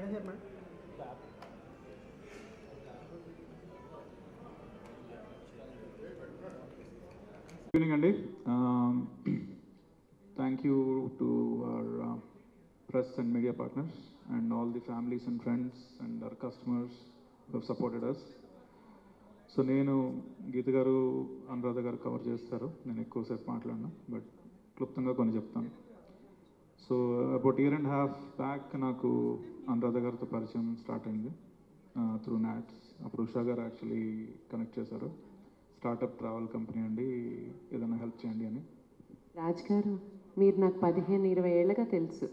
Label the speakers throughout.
Speaker 1: Good evening, Andy. Thank you to our press and media partners and all the families and friends and our customers who have supported us. So నేను గీత గారు అనురాధ గారు cover చేస్తారు, నేను ఎక్కువసేపు మాట్లాడను, but క్లుప్తంగా కొన్ని చెప్తాను. So about year and half back నాకు అనురాధ గారితో పరిచయం స్టార్ట్ అయింది త్రూ నాట్స్. అప్పుడు ఉషా గారు యాక్చువల్లీ కనెక్ట్ చేశారు, స్టార్టప్ ట్రావెల్ కంపెనీ అండి, ఏదైనా హెల్ప్ చేయండి అని.
Speaker 2: రాజ్ గారు, మీరు నాకు 15-20 ఏళ్ళగా తెలుసు.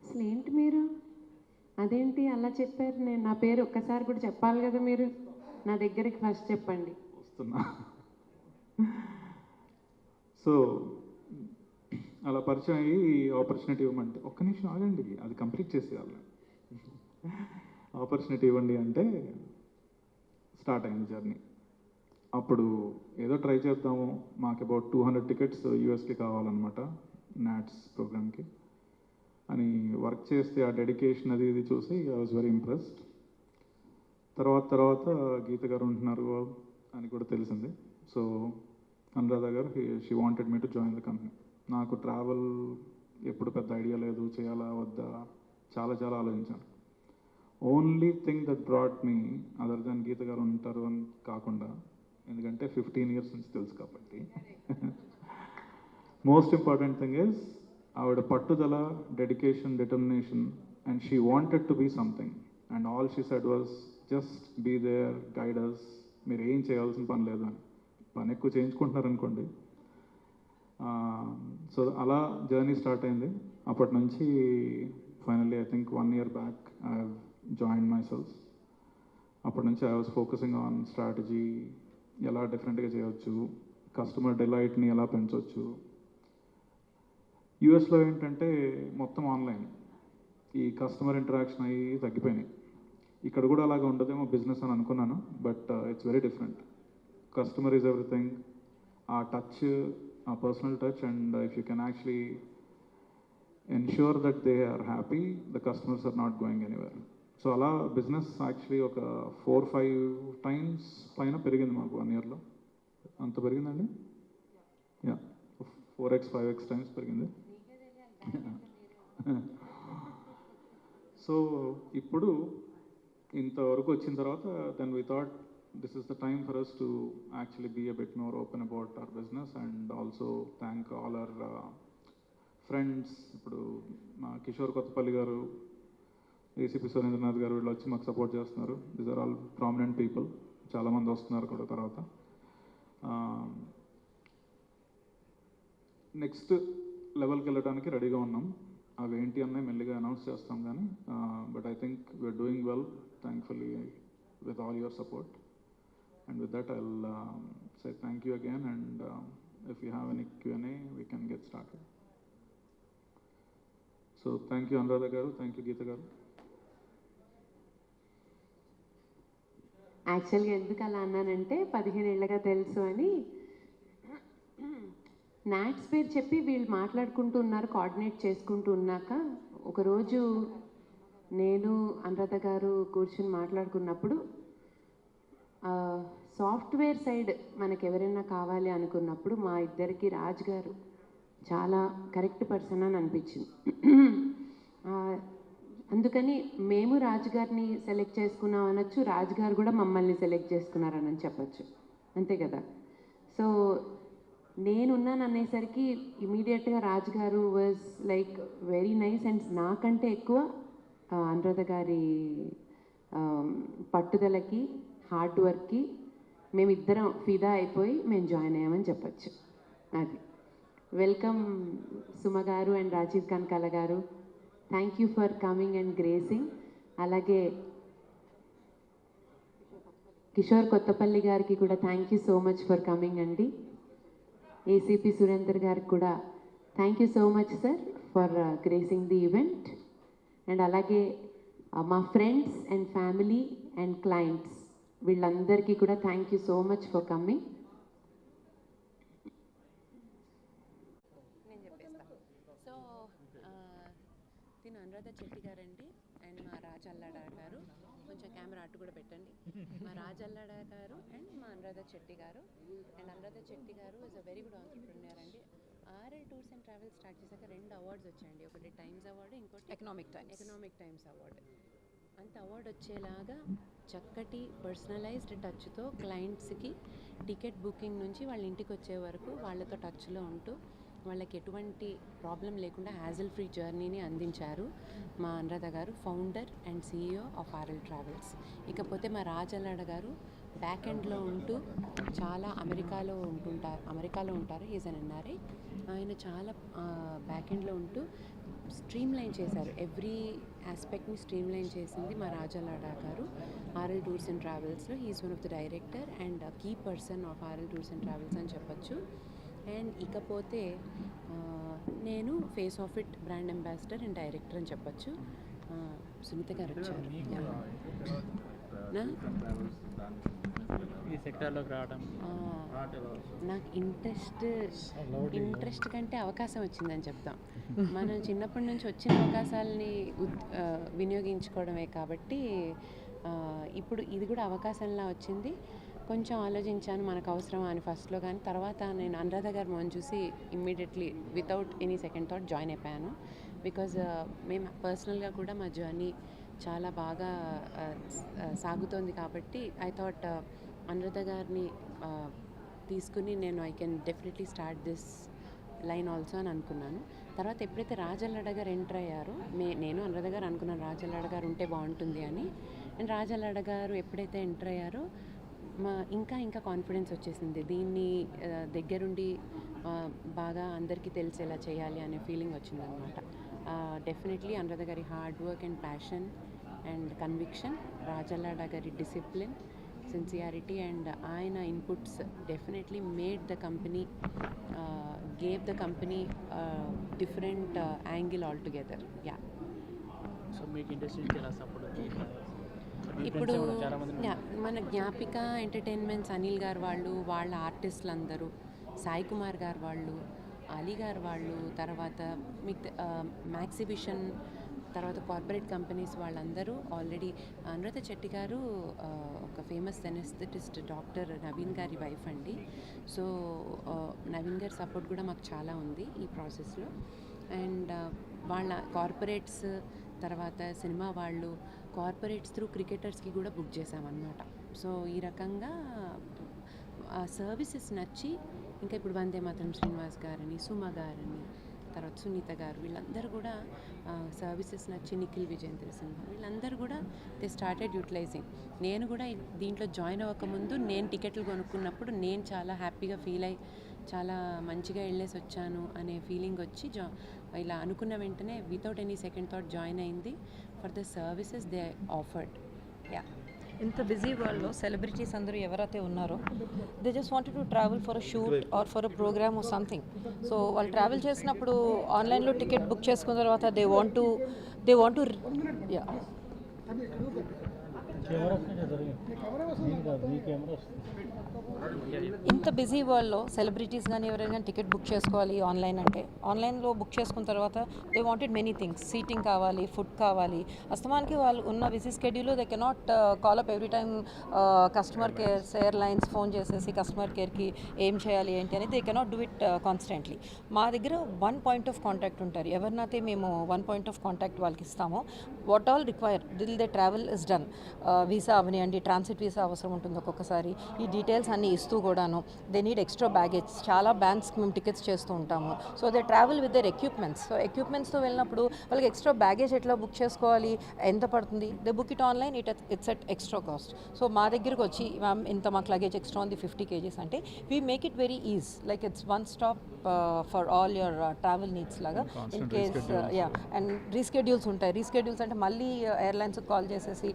Speaker 2: అసలు ఏంటి మీరు, అదేంటి అలా చెప్పారు? నేను నా పేరు ఒక్కసారి కూడా చెప్పాలి కదా, మీరు నా దగ్గరికి ఫస్ట్ చెప్పండి.
Speaker 1: వస్తున్నా. సో అలా పరిచయం అయ్యి ఆపర్చునిటీ ఇవ్వమంటే, ఒక్క నిమిషం ఆగండి, అది కంప్లీట్ చేసేయాలి. ఆపర్చునిటీ ఇవ్వండి అంటే స్టార్ట్ అయింది జర్నీ. అప్పుడు ఏదో ట్రై చేద్దాము, మాకు అబౌట్ 200 టికెట్స్ యూఎస్కి కావాలన్నమాట నాట్స్ ప్రోగ్రామ్కి అని వర్క్ చేస్తే ఆ డెడికేషన్ అది ఇది చూసి ఐ వాజ్ వెరీ ఇంప్రెస్డ్. తర్వాత గీత గారు ఉంటున్నారు అని కూడా తెలిసింది. సో అనురాధ గారు she wanted me to join the company. నాకు ట్రావెల్ ఎప్పుడు పెద్ద ఐడియా లేదు, చేయాలా వద్దా చాలా ఆలోచించాను. Only thing that brought me other than Geetha గారు ఉంటారు అని కాకుండా, ఎందుకంటే 15 ఇయర్స్ నుంచి తెలుసు కాబట్టి, మోస్ట్ ఇంపార్టెంట్ థింగ్ ఈజ్ ఆవిడ పట్టుదల, dedication, determination, and she wanted to be something and all she said was just be there, guiders, మీరు ఏం చేయాల్సిన పని లేదు అని. పని ఎక్కువ చేయించుకుంటున్నారనుకోండి. సో అలా జర్నీ స్టార్ట్ అయింది. అప్పటి నుంచి finally I think 1 year back I have joined myself. అప్పటి నుంచి I was focusing on strategy, ఎలా డిఫరెంట్గా చేయవచ్చు, కస్టమర్ డిలైట్ని ఎలా పెంచవచ్చు. యూఎస్లో ఏంటంటే మొత్తం ఆన్లైన్, ఈ కస్టమర్ ఇంటరాక్షన్ అయ్యి తగ్గిపోయినాయి. ఇక్కడ కూడా అలాగే ఉండదేమో బిజినెస్ అని అనుకున్నాను, but it's very different. Customer is everything. ఆ టచ్, ఆ personal touch, and if you can actually ensure that they are happy, the customers are not going anywhere. So అలా బిజినెస్ యాక్చువల్లీ ఒక 4-5 times పైన పెరిగింది మాకు 1 yearలో. అంత పెరిగిందండి, యా 4x 5x times పెరిగింది. సో ఇప్పుడు ఇంతవరకు వచ్చిన తర్వాత then we thought this is the time for us to actually be a bit more open about our business and also thank all our friends. ఇప్పుడు మా కిషోర్ కొత్తపల్లి గారు, ఏసీపీ సురేంద్రనాథ్ గారు, వీళ్ళు వచ్చి మాకు సపోర్ట్ చేస్తున్నారు. These are all prominent people, చాలామంది వస్తున్నారు కూడా. తర్వాత నెక్స్ట్ లెవెల్కి వెళ్ళడానికి రెడీగా ఉన్నాం. అవి ఏంటి అన్నీ మెల్లిగా అనౌన్స్ చేస్తాం కానీ, but I think we're doing well, thankfully, with all your support. And with that I will say thank you again, and if you have any Q&A we can get started. So thank you Anuradha garu, thank you గీత గారు.
Speaker 2: యాక్చువల్గా ఎందుకు అలా అన్నానంటే 15 ఏళ్ళగా తెలుసు అని. NATS పేరు చెప్పి వీళ్ళు మాట్లాడుకుంటూ ఉన్నారు, కోఆర్డినేట్ చేసుకుంటూ ఉన్నాక ఒకరోజు నేను అనురాధ గారు కూర్చుని మాట్లాడుకున్నప్పుడు సాఫ్ట్వేర్ సైడ్ మనకు ఎవరైనా కావాలి అనుకున్నప్పుడు మా ఇద్దరికి రాజ్ గారు చాలా కరెక్ట్ పర్సన్ అని అనిపించింది. అందుకని మేము రాజు గారిని సెలెక్ట్ చేసుకున్నాం అనొచ్చు, రాజు గారు కూడా మమ్మల్ని సెలెక్ట్ చేసుకున్నారని చెప్పచ్చు, అంతే కదా. సో నేనున్నాను అనేసరికి ఇమీడియట్గా రాజు గారు was like very nice. And నాకంటే ఎక్కువ అనురాధ గారి పట్టుదలకి, హార్డ్ వర్క్కి మేమిద్దరం ఫిదా అయిపోయి మేము జాయిన్ అయ్యామని చెప్పచ్చు. అది వెల్కమ్ సుమ గారు అండ్ రాజీవ్ కనకాల గారు, thank you for coming and gracing. అలాగే కిషోర్ కొత్తపల్లి గారికి కూడా thank you so much for coming అండి. ఏసీపీ సురేందర్ గారికి కూడా thank you so much sir for gracing the event. And అలాగే మా friends and family and clients వీళ్ళందరికీ కూడా thank you so much for coming.
Speaker 3: నేను చెప్పేస్తా. సో తిను అనురాధ చెట్టి గారండి.
Speaker 2: అల్లాడా గారు, కొంచెం కెమెరా అటు కూడా పెట్టండి, మా రాజ్ అల్లాడా గారు అండ్ మా అనురాధ చెట్టి గారు. అండ్ అనురాధ చెట్టి గారు is a very good entrepreneur అండి. RL tours and travels start చేశాక 2 అవార్డ్స్ వచ్చాయండి. ఒకటి టైమ్స్ అవార్డు, ఇంకోటి ఎకనామిక్ టైమ్స్ అవార్డు. అంత అవార్డు వచ్చేలాగా చక్కటి పర్సనలైజ్డ్ టచ్తో క్లయింట్స్కి టికెట్ బుకింగ్ నుంచి వాళ్ళ ఇంటికి వచ్చే వరకు వాళ్ళతో టచ్లో ఉంటూ వాళ్ళకి ఎటువంటి ప్రాబ్లం లేకుండా హ్యాజిల్ ఫ్రీ జర్నీని అందించారు మా Anuradha garu, founder and CEO of RL Travels. ఇకపోతే మా రాజ్ అల్లాడ గారు బ్యాక్ ఎండ్లో ఉంటూ చాలా అమెరికాలో ఉంటారు. Is an NRI. ఆయన చాలా బ్యాక్ ఎండ్లో ఉంటూ స్ట్రీమ్లైన్ చేశారు. ఎవ్రీ ఆస్పెక్ట్ని స్ట్రీమ్లైన్ చేసింది మా రాజ్ అల్లాడా గారు ఆర్ఎల్ టూర్స్ అండ్ ట్రావెల్స్లో. He is one of the director and key person of RL tours and travels అని చెప్పొచ్చు. అండ్ ఇకపోతే నేను face of it brand ambassador and director అని చెప్పొచ్చు. సునీత గారు వచ్చారు.
Speaker 3: ఈ సెక్టార్లోకి రావడం
Speaker 2: నాకు ఇంట్రెస్ట్ కంటే అవకాశం వచ్చిందని చెప్తాం. మనం చిన్నప్పటి నుంచి వచ్చిన అవకాశాలని వినియోగించుకోవడమే కాబట్టి ఇప్పుడు ఇది కూడా అవకాశంలా వచ్చింది. కొంచెం ఆలోచించాను మనకు అవసరం అని ఫస్ట్లో, కానీ తర్వాత నేను అనురాధ గారి మొహం చూసి immediately without any second thought join అయిపోయాను. బికాజ్ మేము పర్సనల్గా కూడా మా జర్నీ చాలా బాగా సాగుతోంది కాబట్టి ఐ థాట్ అనురాధ గారిని తీసుకుని నేను I can definitely start this line also అని అనుకున్నాను. తర్వాత ఎప్పుడైతే రాజ్ అల్లాడా గారు ఎంటర్ అయ్యారో నేను అనురాధ గారు అనుకున్నాను రాజ్ అల్లాడా గారు ఉంటే బాగుంటుంది అని. అండ్ రాజ్ అల్లాడా గారు ఎప్పుడైతే ఎంటర్ అయ్యారో ఇంకా కాన్ఫిడెన్స్ వచ్చేసింది. దీన్ని దగ్గరుండి బాగా అందరికీ తెలిసేలా చేయాలి అనే ఫీలింగ్ వచ్చిందనమాట. డెఫినెట్లీ అనురాధ గారి hard work and passion and conviction, Raj Allada గారి డిసిప్లిన్, సిన్సియారిటీ అండ్ ఆయన inputs definitely made the company, gave the company different angle all together. Yeah.
Speaker 3: So మీకు ఇండస్ట్రీకి ఎలా సపోర్ట్?
Speaker 2: ఇప్పుడు మన జ్ఞాపిక ఎంటర్టైన్మెంట్స్ అనిల్ గారు వాళ్ళ ఆర్టిస్టులు అందరూ, సాయి కుమార్ గారు వాళ్ళు, అలీ గారు వాళ్ళు, తర్వాత మ్యాక్సిబిషన్, తర్వాత కార్పొరేట్ కంపెనీస్ వాళ్ళందరూ ఆల్రెడీ. అనురాధ చెట్టి గారు ఒక ఫేమస్ ఎనెస్థెటిస్ట్ డాక్టర్ నవీన్ గారి వైఫ్ అండి. సో నవీన్ గారి సపోర్ట్ కూడా మాకు చాలా ఉంది ఈ ప్రాసెస్లో. అండ్ వాళ్ళ కార్పొరేట్స్, తర్వాత సినిమా వాళ్ళు, కార్పొరేట్స్ త్రూ క్రికెటర్స్కి కూడా బుక్ చేసామన్నమాట. సో ఈ రకంగా సర్వీసెస్ నచ్చి ఇంకా ఇప్పుడు వందే మాతరం శ్రీనివాస్ గారని, సుమ గారని, తర్వాత సునీత గారు, వీళ్ళందరూ కూడా సర్వీసెస్ నచ్చి, నిఖిల్ విజేంద్ర సింహ, వీళ్ళందరూ కూడా దే స్టార్టెడ్ యూటిలైజింగ్. నేను కూడా దీంట్లో జాయిన్ అవ్వకముందు నేను టికెట్లు కొనుక్కున్నప్పుడు నేను చాలా హ్యాపీగా ఫీల్ అయ్యి చాలా మంచిగా వెళ్ళేసి వచ్చాను అనే ఫీలింగ్ వచ్చి ఇలా అనుకున్న వెంటనే without any second thought join అయింది for the services they offered. Yeah.
Speaker 4: ఇంత బిజీ వరల్డ్లో సెలబ్రిటీస్ అందరూ ఎవరైతే ఉన్నారో they just wanted to travel for a shoot or for a programme or something. So వాళ్ళు ట్రావెల్ చేసినప్పుడు ఆన్లైన్లో టికెట్ బుక్ చేసుకున్న తర్వాత దే వాంట్ టు యా. ఇంత బిజీ వరల్డ్లో సెలబ్రిటీస్ కానీ ఎవరైనా టికెట్ బుక్ చేసుకోవాలి ఆన్లైన్ అంటే, ఆన్లైన్లో బుక్ చేసుకున్న తర్వాత they wanted many things. Seating కావాలి, ఫుడ్ కావాలి. అస్తమానికి వాళ్ళు ఉన్న బిజీ స్కెడ్యూల్లో they cannot call up every time customer care, airlines phone చేసేసి కస్టమర్ కేర్కి ఏం చేయాలి ఏంటి అనేది they cannot do it constantly. మా దగ్గర 1 పాయింట్ ఆఫ్ కాంటాక్ట్ ఉంటారు. ఎవరినైతే మేము 1 పాయింట్ ఆఫ్ కాంటాక్ట్ వాళ్ళకి ఇస్తామో what all require till they travel is done. Visa అవనివ్వండి, ట్రాన్సిట్ వీసా అవసరం ఉంటుంది ఒక్కొక్కసారి, ఈ డీటెయిల్స్ అన్నీ ఇస్తూ కూడాను. They need extra baggage. చాలా బ్యాంక్స్కి మేము టికెట్స్ చేస్తూ ఉంటాము. So they travel with their equipments. So ఎక్విప్మెంట్స్తో వెళ్ళినప్పుడు వాళ్ళకి ఎక్స్ట్రా బ్యాగేజ్ ఎట్లా బుక్ చేసుకోవాలి, ఎంత పడుతుంది, they book it online, it's at extra cost. So మా దగ్గరకు వచ్చి మ్యామ్ ఇంత మాకు లగేజ్ ఎక్స్ట్రా ఉంది 50 kgs అంటే we make it very is, like it's one stop for all your travel needs లాగా. ఇన్ కేస్ అండ్ రీస్కెడ్యూల్స్ ఉంటాయి. రీస్కెడ్యూల్స్ అంటే మళ్ళీ ఎయిర్లైన్స్కి కాల్ చేసేసి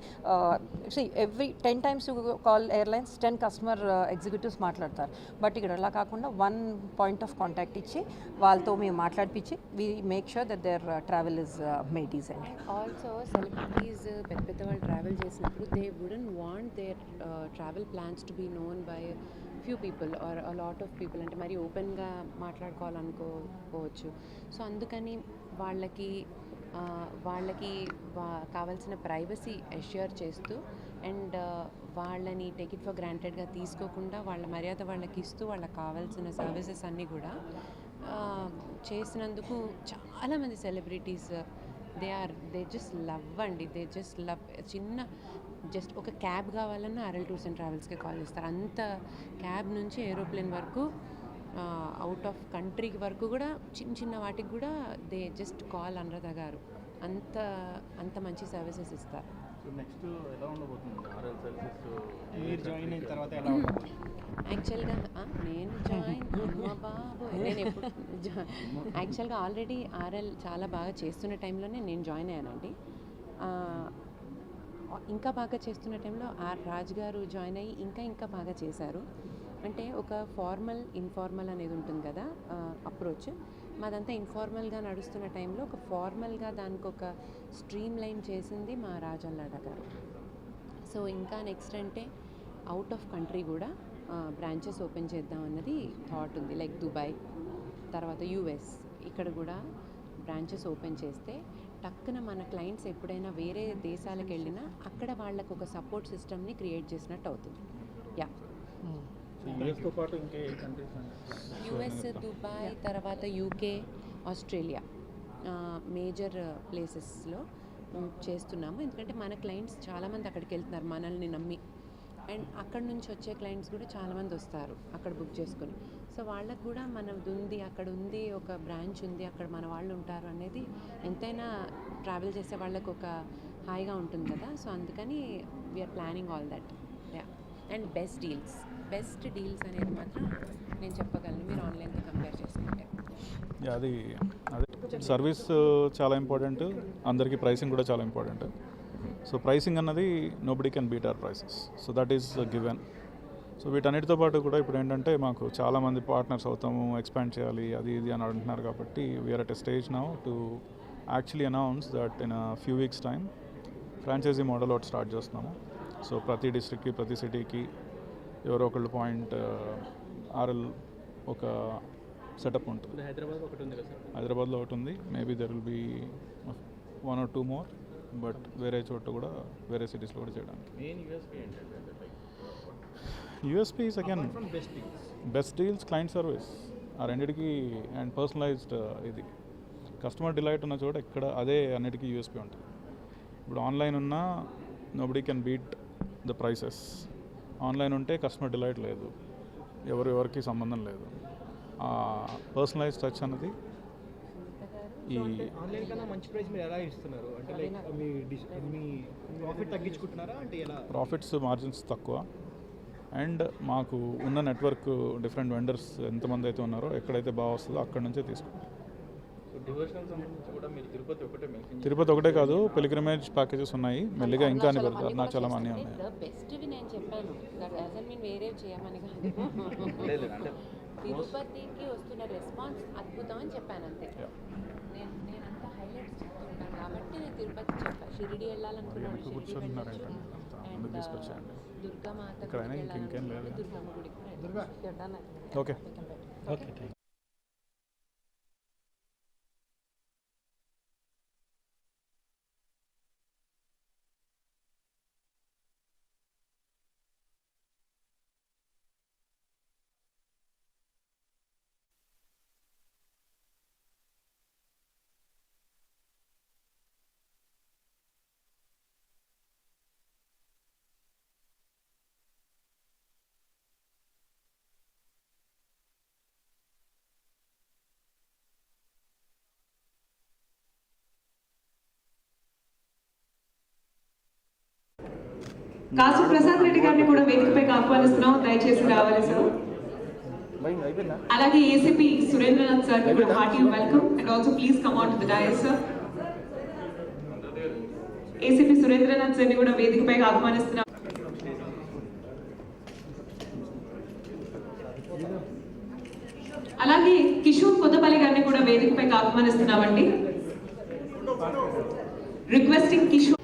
Speaker 4: every 10 times call airlines 10 customer executives మాట్లాడతారు. బట్ ఇక్కడ అలా కాకుండా 1 పాయింట్ ఆఫ్ కాంటాక్ట్ ఇచ్చి వాళ్ళతో మేము మాట్లాడిపించి we make sure that their travel is made ease అండి.
Speaker 2: ఆల్సో సెలబ్రిటీస్ పెద్ద వాళ్ళు ట్రావెల్ చేసినప్పుడు they wouldn't want their travel plans to be known by few people or a lot of people. అంటే మరి ఓపెన్గా మాట్లాడుకోవాలనుకోవచ్చు. సో అందుకని వాళ్ళకి వాళ్ళకి కావాల్సిన ప్రైవసీ అష్యూర్ చేస్తూ అండ్ వాళ్ళని టేక్ ఇట్ ఫర్ గ్రాంటెడ్గా తీసుకోకుండా వాళ్ళ మర్యాద వాళ్ళకి ఇస్తూ వాళ్ళకి కావాల్సిన సర్వీసెస్ అన్నీ కూడా చేసినందుకు చాలామంది సెలబ్రిటీస్ దే జస్ట్ లవ్ అండి, దే జస్ట్ లవ్. జస్ట్ ఒక క్యాబ్ కావాలన్నా RL టూర్స్ అండ్ ట్రావెల్స్కి కాల్ చేస్తారు. అంత క్యాబ్ నుంచి ఏరోప్లేన్ వరకు అవుట్ ఆఫ్ కంట్రీకి వరకు కూడా చిన్న వాటికి కూడా దే జస్ట్ కాల్ అనురాధ గారు. అంత మంచి సర్వీసెస్ ఇస్తారు.
Speaker 5: నెక్స్ట్ ఎలా ఉండబోతుంది RL సర్వీసెస్?
Speaker 3: మీరు జాయిన్ అయిన తర్వాత ఎలా ఉంటుంది?
Speaker 2: యాక్చువల్గా నేను జాయిన్ నేను ఎప్పుడు యాక్చువల్గా ఆల్రెడీ RL చాలా బాగా చేస్తున్న టైంలోనే నేను జాయిన్ అయ్యానండి. ఇంకా బాగా చేస్తున్న టైంలో రాజ్ గారు జాయిన్ అయ్యి ఇంకా బాగా చేశారు. అంటే ఒక ఫార్మల్ ఇన్ఫార్మల్ అనేది ఉంటుంది కదా అప్రోచ్, మాదంతా ఇన్ఫార్మల్గా నడుస్తున్న టైంలో ఒక ఫార్మల్గా దానికి ఒక స్ట్రీమ్ లైన్ చేసింది మా రాజ్ అల్లాడ గారు. సో ఇంకా నెక్స్ట్ అంటే అవుట్ ఆఫ్ కంట్రీ కూడా బ్రాంచెస్ ఓపెన్ చేద్దాం అన్నది థాట్ ఉంది. లైక్ దుబాయ్, తర్వాత US, ఇక్కడ కూడా బ్రాంచెస్ ఓపెన్ చేస్తే టక్కున మన క్లయింట్స్ ఎప్పుడైనా వేరే దేశాలకు వెళ్ళినా అక్కడ వాళ్ళకు ఒక సపోర్ట్ సిస్టమ్ని క్రియేట్ చేసినట్టు అవుతుంది. యా,
Speaker 5: యూఎస్తో పాటు ఇంకా ఏ కంట్రీస్ అండి?
Speaker 2: US, దుబాయ్, తర్వాత UK, ఆస్ట్రేలియా మేజర్ ప్లేసెస్లో చేస్తున్నాము. ఎందుకంటే మన క్లయింట్స్ చాలామంది అక్కడికి వెళ్తున్నారు మనల్ని నమ్మి, అండ్ అక్కడ నుంచి వచ్చే క్లయింట్స్ కూడా చాలామంది వస్తారు అక్కడ బుక్ చేసుకొని. సో వాళ్ళకు కూడా మనది ఉంది, అక్కడ ఉంది, ఒక బ్రాంచ్ ఉంది, అక్కడ మన వాళ్ళు ఉంటారు అనేది ఎంతైనా ట్రావెల్ చేసే వాళ్ళకు ఒక హాయిగా ఉంటుంది కదా. సో అందుకని we're planning all that. Yeah, and best deals అనేది మాత్రం నేను చెప్పగలను మీరు ఆన్లైన్తో కంపేర్ చేసుకుంటే.
Speaker 1: అది సర్వీస్ చాలా ఇంపార్టెంట్, అందరికీ ప్రైసింగ్ కూడా చాలా ఇంపార్టెంట్. సో ప్రైసింగ్ అన్నది nobody can beat hour prices, so that is given. So వీటన్నిటితో పాటు కూడా ఇప్పుడు ఏంటంటే మాకు చాలామంది పార్ట్నర్స్ అవుతాము, ఎక్స్పాండ్ చేయాలి అది ఇది అని అంటున్నారు. కాబట్టి we're at a stage now to actually announce that in few weeks time franchisee model ఒకటి స్టార్ట్ చేస్తున్నాము. సో ప్రతి డిస్ట్రిక్ట్కి, ప్రతి సిటీకి ఎవరో ఒకళ్ళు పాయింట్ RL ఒక సెటప్ ఉంటుంది.
Speaker 3: హైదరాబాద్ ఒకటి ఉంది కదా సార్?
Speaker 1: హైదరాబాద్లో ఒకటి ఉంది, maybe there will be 1 or 2 more, but వేరే చోట కూడా వేరే సిటీస్లో కూడా చేయడానికి.
Speaker 5: మెయిన్ యూఎస్పీ ఏంటంటే
Speaker 1: USP is again best deals, client service ఆ రెండిటికి, అండ్ పర్సనలైజ్డ్ ఇది కస్టమర్ డిలైట్ ఉన్న చోట ఇక్కడ అదే అన్నిటికీ USP ఉంటుంది. ఇప్పుడు ఆన్లైన్ ఉన్నా nobody can beat the prices. Online ఉంటే కస్టమర్ డిలైట్ లేదు, ఎవరికి సంబంధం లేదు. పర్సనలైజ్ టచ్ అన్నది ఈ
Speaker 3: ఆన్లైన్ కన్నా మంచి ప్రైస్ మీరు ఎలా ఇస్తున్నారు? అంటే లైక్ మీ ప్రాఫిట్ తగ్గించుకుంటున్నారా అంటే ఎలా?
Speaker 1: ప్రాఫిట్స్ మార్జిన్స్ తక్కువ, అండ్ మాకు ఉన్న నెట్వర్క్ డిఫరెంట్ వెండర్స్ ఎంతమంది అయితే ఉన్నారో ఎక్కడైతే బాగా వస్తుందో అక్కడ నుంచే తీసుకుంటాం.
Speaker 5: సో డివోషనల్ సంబంధించి కూడా మీరు
Speaker 1: తిరుపతి ఒకటే కాదు, పిల్గ్రిమేజ్ ప్యాకేజెస్ ఉన్నాయి, మెల్లిగా ఇంకా అని పెడతారు. అరుణాచలం అన్నీ ఉన్నాయి.
Speaker 2: బెస్ట్వి నేను చెప్పాను, దట్ డజంట్ మీన్ వేరే చేయమని కాదు.
Speaker 5: అంటే
Speaker 2: తిరుపతికి వస్తున్న రెస్పాన్స్ అద్భుతం అని చెప్పాను అంతే. నేనంతా హైలైట్స్ చెప్తుంటాను కాబట్టి నేను తిరుపతి చెప్పాను. షిరిడి వెళ్ళాలనుకున్నాను, షిరిడి వెళ్ళొచ్చు. అండ్ దుర్గామాత
Speaker 1: ఇంకేం లేదు.
Speaker 2: దుర్గమ్మ గుడికి కూడా వెళ్ళొచ్చు.
Speaker 1: ఓకే.
Speaker 6: కాసు ప్రసాద్ రెడ్డి గారిని కూడా వేదికపైకి ఆహ్వానిస్తున్నాం, దయచేసి రావాలి సార్. అలాగే ఏసీపీ సురేంద్రనాథ్ సార్ కూడా hearty welcome and also please come on to the dais sir. ACP Surendranath సార్ని కూడా వేదికపైకి ఆహ్వానిస్తున్నాం. అలాగే కిషోర్ కొత్తపల్లి గారిని కూడా వేదికపైకి ఆహ్వానిస్తున్నామండి. రిక్వెస్టింగ్ కిషోర్.